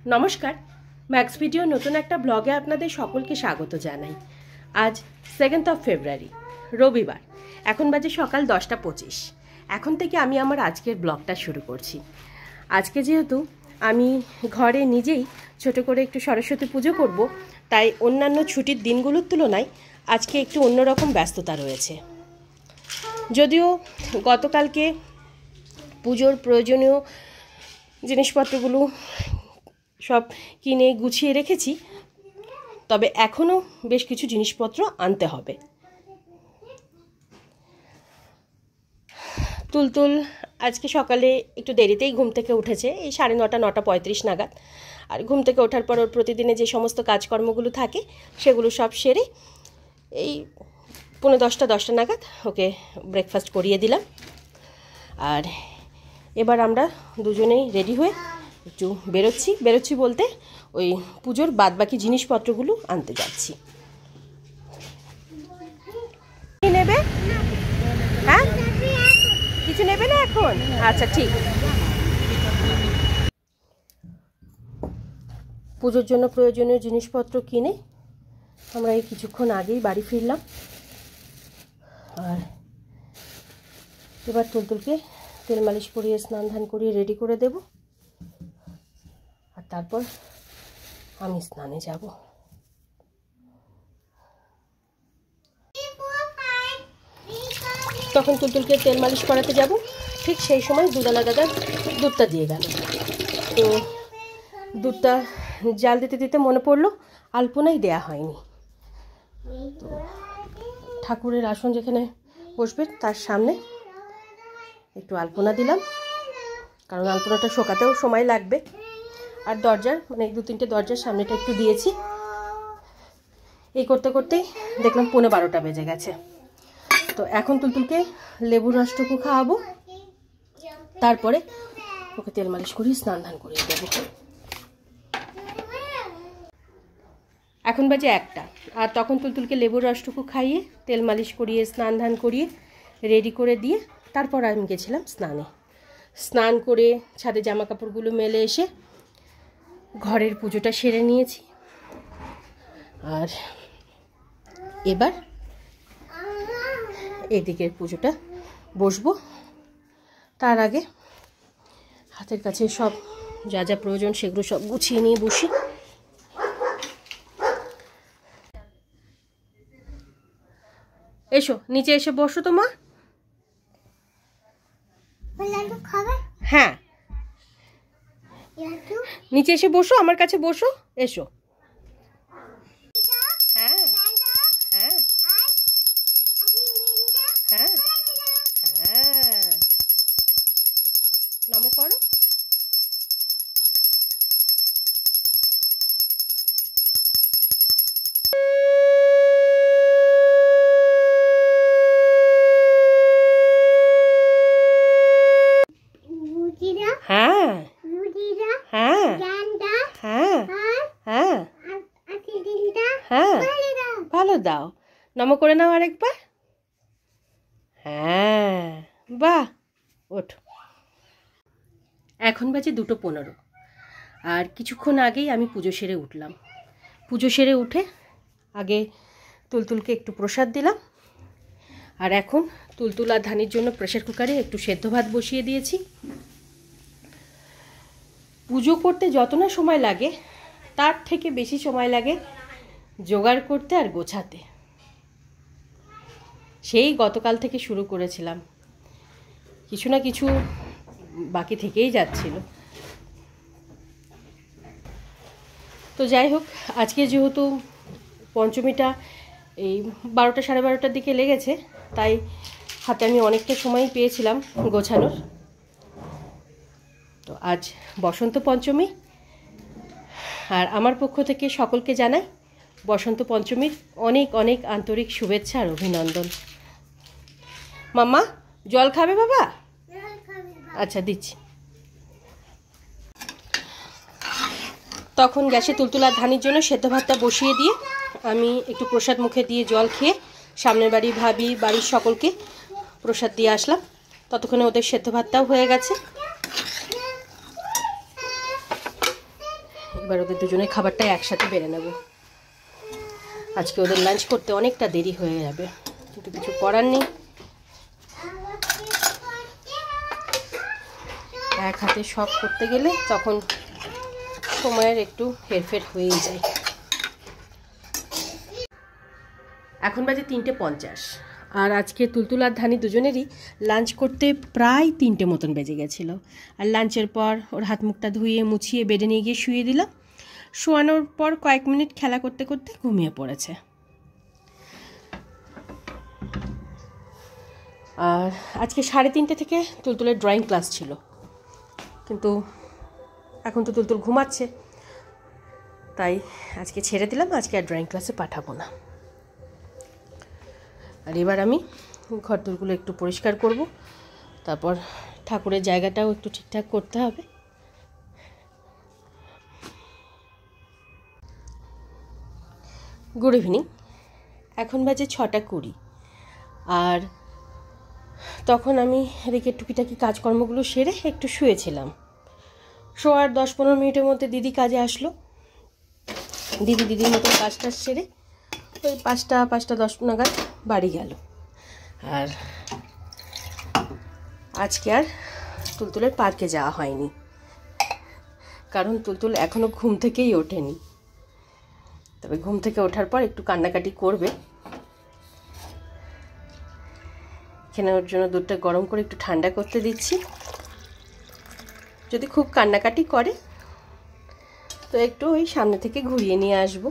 নমস্কার, max video নতুন একটা ব্লগে আপনাদের সকলকে স্বাগত জানাই। আজ 2nd ফেব্রুয়ারি, রবিবার। এখন বাজে সকাল 10:25। এখন থেকে আমি আমার আজকের ব্লগটা শুরু করছি। আজকে যেহেতু আমি ঘরে নিজেই ছোট করে একটু সরস্বতী পুজো করব, তাই অন্যান্য ছুটির দিনগুলোর তুলনায় আজকে একটু অন্যরকম ব্যস্ততা রয়েছে। যদিও গতকালকে পুজোর প্রয়োজনীয় জিনিসপত্রগুলো সব কিনে গুছিয়ে রেখেছি, তবে এখনও বেশ কিছু জিনিসপত্র আনতে হবে। তুলতুল আজকে সকালে একটু দেরিতেই ঘুম থেকে উঠেছে, এই 9:30 9:35 নাগাদ। আর ঘুম থেকে ওঠার পর ওর প্রতিদিনে যে সমস্ত কাজকর্মগুলো থাকে সেগুলো সব সেরে এই 9:45 নাগাদ ওকে ব্রেকফাস্ট করিয়ে দিলাম। আর এবার আমরা দুজনেই রেডি হয়ে একটু বেরোচ্ছি বলতে ওই পুজোর বাদবাকি জিনিসপত্রগুলো আনতে যাচ্ছি। কি নেবে? হ্যাঁ, কিছু নেবে না এখন? আচ্ছা, ঠিক। পুজোর জন্য প্রয়োজনীয় জিনিসপত্র কিনে আমরা এই কিছুক্ষণ আগেই বাড়ি ফিরলাম। আর এবার তুলতুলকে তেল মালিশ করিয়ে স্নান ধান করিয়ে রেডি করে দেব, আর তারপর আমি স্নানে যাব। তখন তুলতুলকে তেল মালিশ করাতে যাব, ঠিক সেই সময় দুদালা দাদা দুধটা দিয়ে গেল। তো দুধটা জাল দিতে দিতে মনে পড়লো আলপনাই দেয়া হয়নি। তো ঠাকুরের আসন যেখানে বসবে তার সামনে একটু আলপনা দিলাম, কারণ আলপনাটা শোকাতেও সময় লাগবে। আর দরজার 2-3টে দরজার সামনেটা একটু দিয়েছি। এই করতে করতেই দেখলাম 11:15 বেজে গেছে। তো এখন তুলতুলকে লেবুর রসটুকু খাওয়াবো, তারপরে ওকে তেল মালিশ করিয়ে স্নান ধান করিয়ে দেবো। এখন বাজে 1টা, আর তখন তুলতুলকে লেবুর রসটুকু খাইয়ে তেল মালিশ করিয়ে স্নান ধান করিয়ে রেডি করে দিয়ে তারপর আমি গেছিলাম স্নানে। স্নান করে ছাদে জামা কাপড়গুলো মেলে এসে ঘরের পুজোটা সেরে নিয়েছি। আর এবার এদিকের পুজোটা বসবো। তার আগে হাতের কাছে সব যা যা প্রয়োজন সেগুলো সব গুছিয়ে নিয়ে বসি। এসো, নিচে এসে বসো তো মা। হ্যাঁ, নিচে এসে বসো, আমার কাছে বসো, এসো। হ্যাঁ হ্যাঁ হ্যাঁ হ্যাঁ, নমো করো। হ্যাঁ হ্যাঁ হ্যাঁ হ্যাঁ হ্যাঁ, ভালো দাও। নমো করে নাও আরেকবার। হ্যাঁ, বাহ, ওঠো। এখন বাজে 2:15, আর কিছুক্ষণ আগেই আমি পুজো সেরে উঠলাম। পুজো সেরে উঠে আগে তুলতুলকে একটু প্রসাদ দিলাম, আর এখন তুলতুল আর ধানির জন্য প্রেসার কুকারে একটু সেদ্ধ ভাত বসিয়ে দিয়েছি। পুজো করতে যত না সময় লাগে তার থেকে বেশি সময় লাগে জোগাড় করতে আর গোছাতে। সেই গতকাল থেকে শুরু করেছিলাম, কিছু না কিছু বাকি থেকেই যাচ্ছিল। তো যাই হোক, আজকে যেহেতু পঞ্চমীটা এই 12টা 12:30টার দিকে লেগেছে, তাই হাতে আমি অনেকটা সময় পেয়েছিলাম গোছানোর। তো আজ বসন্ত পঞ্চমী, আর আমার পক্ষ থেকে সকলকে জানাই বসন্ত পঞ্চমীর অনেক অনেক আন্তরিক শুভেচ্ছা আর অভিনন্দন। মাম্মা, জল খাবে বাবা? আচ্ছা, দিচ্ছি। তখন গ্যাসে তুলতুল আর ধানির জন্য সেদ্ধ ভাতটা বসিয়ে দিয়ে আমি একটু প্রসাদ মুখে দিয়ে জল খেয়ে সামনের বাড়ি ভাবি বাড়ির সকলকে প্রসাদ দিয়ে আসলাম। ততক্ষণে ওদের সেদ্ধ ভাতটাও হয়ে গেছে। এবার ওদের দুজনের খাবারটাই একসাথে বেড়ে নেব। আজকে ওদের লাঞ্চ করতে অনেকটা দেরি হয়ে যাবে, কিন্তু কিছু করার নেই। এক হাতে সব করতে গেলে তখন সময়ের একটু হেরফের হয়েই যায়। এখন বাজে 3:50, আর আজকে তুলতুল আর ধানি দুজনেরই লাঞ্চ করতে প্রায় 3টে মতন বেজে গেছিলো। আর লাঞ্চের পর ওর হাত মুখটা ধুয়ে মুছিয়ে বেডে নিয়ে গিয়ে শুয়ে দিলাম। শোয়ানোর পর কয়েক মিনিট খেলা করতে করতে ঘুমিয়ে পড়েছে। আর আজকে 3:30 থেকে তুলতুলের ড্রয়িং ক্লাস ছিল, কিন্তু এখন তো তুলতুল ঘুমাচ্ছে, তাই আজকে ছেড়ে দিলাম। আজকে আর ড্রয়িং ক্লাসে পাঠাবো না। আর এবার আমি ঘরদোরগুলো একটু পরিষ্কার করব, তারপর ঠাকুরের জায়গাটাও একটু ঠিকঠাক করতে হবে। Good evening. এখন বাজে 6:20, আর তখন আমি এদিকে টুকিটাকি কাজকর্মগুলো সেরে একটু শুয়েছিলাম। শোয়ার 10-15 মিনিটের মধ্যে দিদি কাজে আসলো। দিদির মতো কাজটা সেরে ওই 5টা 10 নাগাদ বাড়ি গেল। আর আজকে আর তুলতুলের পার্কে যাওয়া হয়নি, কারণ তুলতুল এখনও ঘুম থেকেই ওঠেনি। তবে ঘুম থেকে ওঠার পর একটু কান্নাকাটি করবে। এখানে ওর জন্য দুধটা গরম করে একটু ঠান্ডা করতে দিচ্ছি। যদি খুব কান্নাকাটি করে তো একটু ওই সামনে থেকে ঘুরিয়ে নিয়ে আসবো।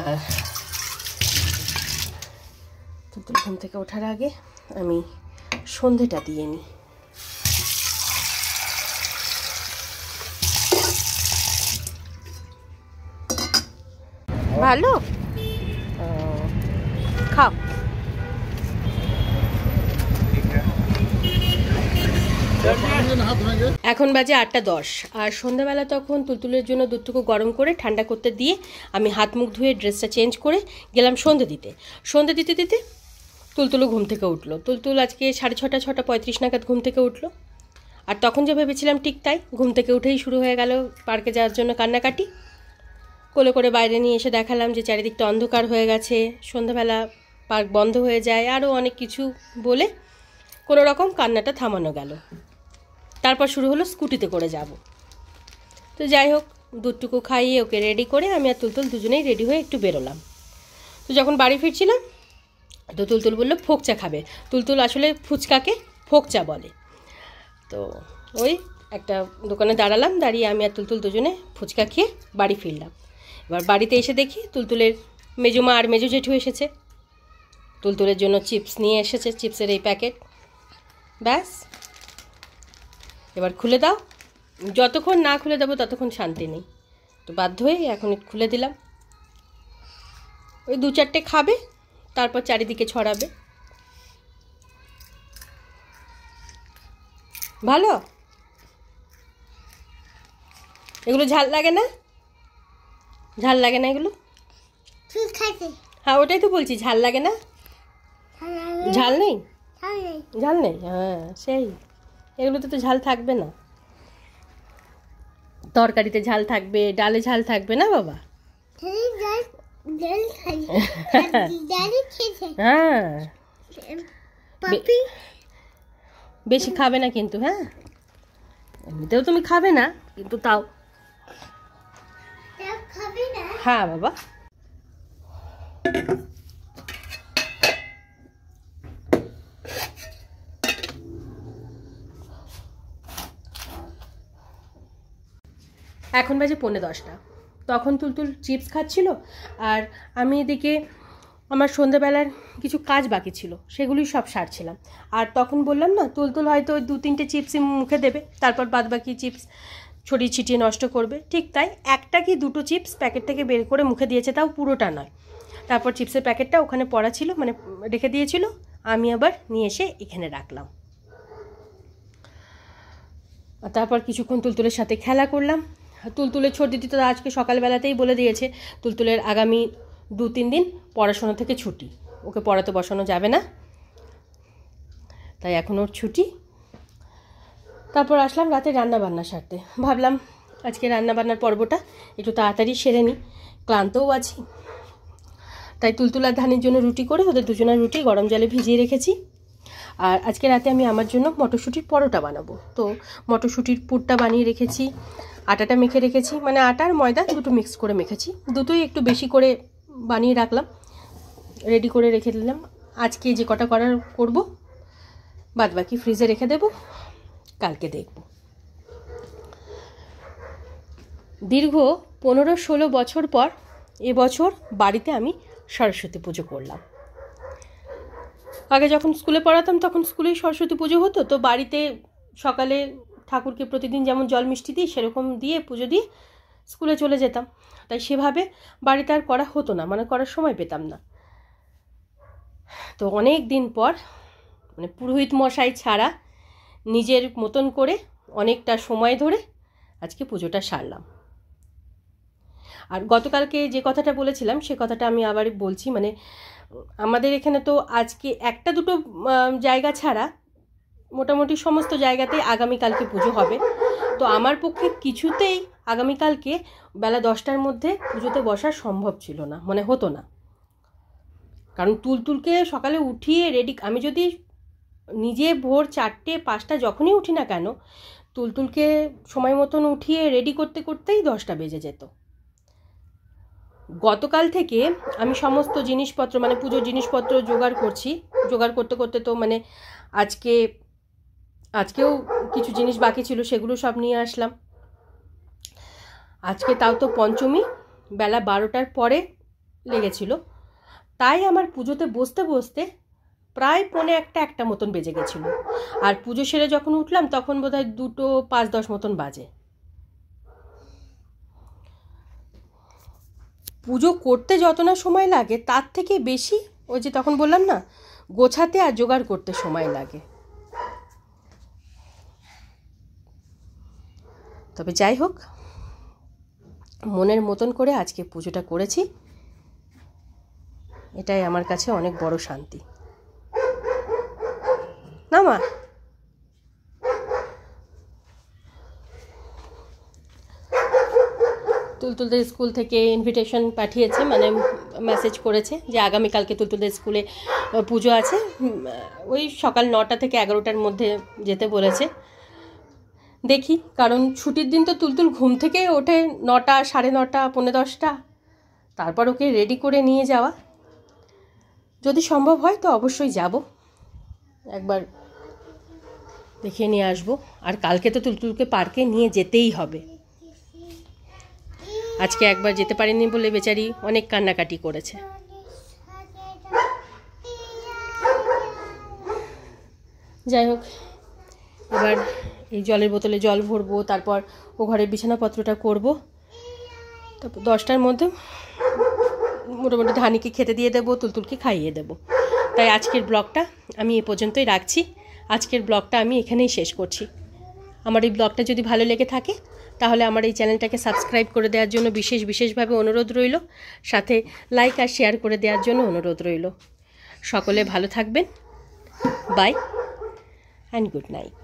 আর তুলতুল ঘুম থেকে ওঠার আগে আমি সন্ধেটা দিয়ে নিই। ভালো খাও। এখন বাজে 8:10, আর সন্ধ্যাবেলা তখন তুলতুলের জন্য দুধটুকু গরম করে ঠান্ডা করতে দিয়ে আমি হাত মুখ ধুয়ে ড্রেসটা চেঞ্জ করে গেলাম সন্ধে দিতে দিতে তুলতুলও ঘুম থেকে উঠলো। তুলতুল আজকে 6:30 6:35 নাগাদ ঘুম থেকে উঠলো। আর তখন যে ভেবেছিলাম ঠিক তাই, ঘুম থেকে উঠেই শুরু হয়ে গেল পার্কে যাওয়ার জন্য কান্নাকাটি। কোলে করে বাইরে নিয়ে এসে দেখালাম যে চারিদিকটা অন্ধকার হয়ে গেছে, সন্ধ্যাবেলা পার্ক বন্ধ হয়ে যায়, আরও অনেক কিছু বলে কোনো রকম কান্নাটা থামানো গেল। তারপর শুরু হলো স্কুটিতে করে যাব। তো যাই হোক, দুধটুকু খাইয়ে ওকে রেডি করে আমি আর তুলতুল দুজনেই রেডি হয়ে একটু বেরোলাম। তো যখন বাড়ি ফিরছিলাম তো তুলতুল বললো ফোকচা খাবে। তুলতুল আসলে ফুচকাকে ফোকচা বলে। তো ওই একটা দোকানে দাঁড়ালাম, দাঁড়িয়ে আমি আর তুলতুল দুজনে ফুচকা খেয়ে বাড়ি ফিরলাম। এবার বাড়িতে এসে দেখি তুলতুলের মেজুমা আর মেজু জেঠু এসেছে। তুলতুলের জন্য চিপস নিয়ে এসেছে, চিপসের এই প্যাকেট। ব্যাস, এবার খুলে দাও। যতক্ষণ না খুলে দেবো ততক্ষণ শান্তি নেই। তো বাধ্য হয়ে এখন খুলে দিলাম। ওই 2-4টে খাবে, তারপর চারিদিকে ছড়াবে। ভালো, এগুলো ঝাল লাগে না? ঝাল লাগে না এগুলো? হ্যাঁ, ওটাই তো বলছি, ঝাল লাগে না? ঝাল নেই? ঝাল নেই, হ্যাঁ সেই। এগুলোতে তো ঝাল থাকবে না। তরকারিতে ঝাল থাকবে, ডালে ঝাল থাকবে না বাবা? হ্যাঁ, বেশি খাবে না কিন্তু। হ্যাঁ, এমনিতেও তুমি খাবে না, কিন্তু তাও। হ্যাঁ বাবা। এখন বাজে 10:45। তখন তুলতুল চিপস খাচ্ছিল, আর আমি এদিকে আমার সন্ধ্যাবেলার কিছু কাজ বাকি ছিল, সেগুলোই সব সারছিলাম। আর তখন বললাম না, তুলতুল হয়তো 2-3টে চিপসই মুখে দেবে, তারপর বাদবাকি চিপস ছড়িয়ে ছিটিয়ে নষ্ট করবে। ঠিক তাই, 1টা কি 2টো চিপস প্যাকেট থেকে বের করে মুখে দিয়েছে, তাও পুরোটা নয়। তারপর চিপসের প্যাকেটটা ওখানে পড়া ছিল, মানে রেখে দিয়েছিল, আমি আবার নিয়ে এসে এখানে রাখলাম। আর তারপর কিছুক্ষণ তুলতুলের সাথে খেলা করলাম। তুলতুলের ছোট দিদি তো আজকে সকালবেলাতেই বলে দিয়েছে তুলতুলের আগামী 2-3 দিন পড়াশোনা থেকে ছুটি, ওকে পড়াতে বসানো যাবে না। তাই এখন ওর ছুটি। তারপর আসলাম রাতে রান্নাবান্না সারতে। ভাবলাম আজকে রান্নাবান্নার পর্বটা একটু তাড়াতাড়ি সেরে নিই, ক্লান্তও আছি। তাই তুলতুলার ধানের জন্য রুটি করে ওদের দুজনের রুটি গরম জলে ভিজিয়ে রেখেছি। আর আজকে রাতে আমি আমার জন্য মটরশুঁটির পরোটা বানাবো। তো মটরশুঁটির পুরটা বানিয়ে রেখেছি, আটাটা মেখে রেখেছি, মানে আটা আর ময়দা দুটো মিক্স করে মেখেছি, দুটোই একটু বেশি করে বানিয়ে রাখলাম, রেডি করে রেখে দিলাম। আজকে যে কটা করব বাদ বাকি ফ্রিজে রেখে দেব, কালকে দেখব। দীর্ঘ 15-16 বছর পর এবছর বাড়িতে আমি সরস্বতী পুজো করলাম। আগে যখন স্কুলে পড়াতাম তখন স্কুলেই সরস্বতী পুজো হতো, তো বাড়িতে সকালে ঠাকুরকে প্রতিদিন যেমন জল মিষ্টি দিই সেরকম দিয়ে পুজো দিয়ে স্কুলে চলে যেতাম। তাই সেভাবে বাড়িতে আর করা হতো না, মানে করার সময় পেতাম না। তো অনেক দিন পর মানে পুরোহিত মশাই ছাড়া নিজের মতন করে অনেকটা সময় ধরে আজকে পুজোটা সারলাম। আর গতকালকে যে কথাটা বলেছিলাম সে কথাটা আমি আবার বলছি, মানে আমাদের এখানে তো আজকে একটা দুটো জায়গা ছাড়া মোটামুটি সমস্ত জায়গাতেই আগামীকালকে পুজো হবে। তো আমার পক্ষে কিছুতেই আগামীকালকে বেলা 10টার মধ্যে পুজোতে বসা সম্ভব ছিল না, মানে হতো না। কারণ তুলতুলকে সকালে উঠিয়ে রেডি, আমি যদি নিজে ভোর 4টে-5টা যখনই উঠি না কেন, তুলতুলকে সময় মতন উঠিয়ে রেডি করতে করতেই 10টা বেজে যেত। গতকাল থেকে আমি সমস্ত জিনিসপত্র মানে পুজোর জিনিসপত্র জোগাড় করছি, জোগাড় করতে করতে তো মানে আজকেও কিছু জিনিস বাকি ছিল, সেগুলো সব নিয়ে আসলাম। আজকে তাও তো পঞ্চমী, বেলা 12টার পরে লেগেছিল, তাই আমার পুজোতে বসতে বসতে প্রায় 1:45-1টা মতন বেজে গেছিলো। আর পুজো সেরে যখন উঠলাম তখন বোধহয় 2:05-10 মতন বাজে। পুজো করতে যত না সময় লাগে তার থেকে বেশি ওই যে তখন বললাম না, গোছাতে আর জোগাড় করতে সময় লাগে। তবে যাই হোক, মনের মতন করে আজকে পুজোটা করেছি, এটাই আমার কাছে অনেক বড় শান্তি। না মা, তুলতুলদের স্কুল থেকে ইনভিটেশন পাঠিয়েছে, মানে মেসেজ করেছে যে আগামীকালকে তুলতুলদের স্কুলে পুজো আছে, ওই সকাল 9টা থেকে 11টার মধ্যে যেতে বলেছে। দেখি, কারণ ছুটির দিন তো তুলতুল ঘুম থেকে ওঠে 9টা, 9:30, 10:45, তারপর ওকে রেডি করে নিয়ে যাওয়া। যদি সম্ভব হয় তো অবশ্যই যাব, একবার দেখিয়ে নিয়ে আসবো। আর কালকে তো তুলতুলকে পার্কে নিয়ে যেতেই হবে। আজকে একবার যেতে পারিনি বলে বেচারি অনেক কান্নাকাটি করেছে। যাই হোক, এবার এই জলের বোতলে জল ভরবো, তারপর ও ঘরের বিছানাপত্রটা করব, তারপর 10টার মধ্যে মোটামুটি ধানিকে খেতে দিয়ে দেবো, তুলতুলকে খাইয়ে দেবো। তাই আজকের ব্লগটা আমি এ পর্যন্তই রাখছি। আজকের ব্লগটা আমি এখানেই শেষ করছি। আমার এই ব্লগটা যদি ভালো লেগে থাকে তাহলে আমার এই চ্যানেলটাকে সাবস্ক্রাইব করে দেওয়ার জন্য বিশেষভাবে অনুরোধ রইল, সাথে লাইক আর শেয়ার করে দেওয়ার জন্য অনুরোধ রইল। সকলে ভালো থাকবেন। Bye and good night.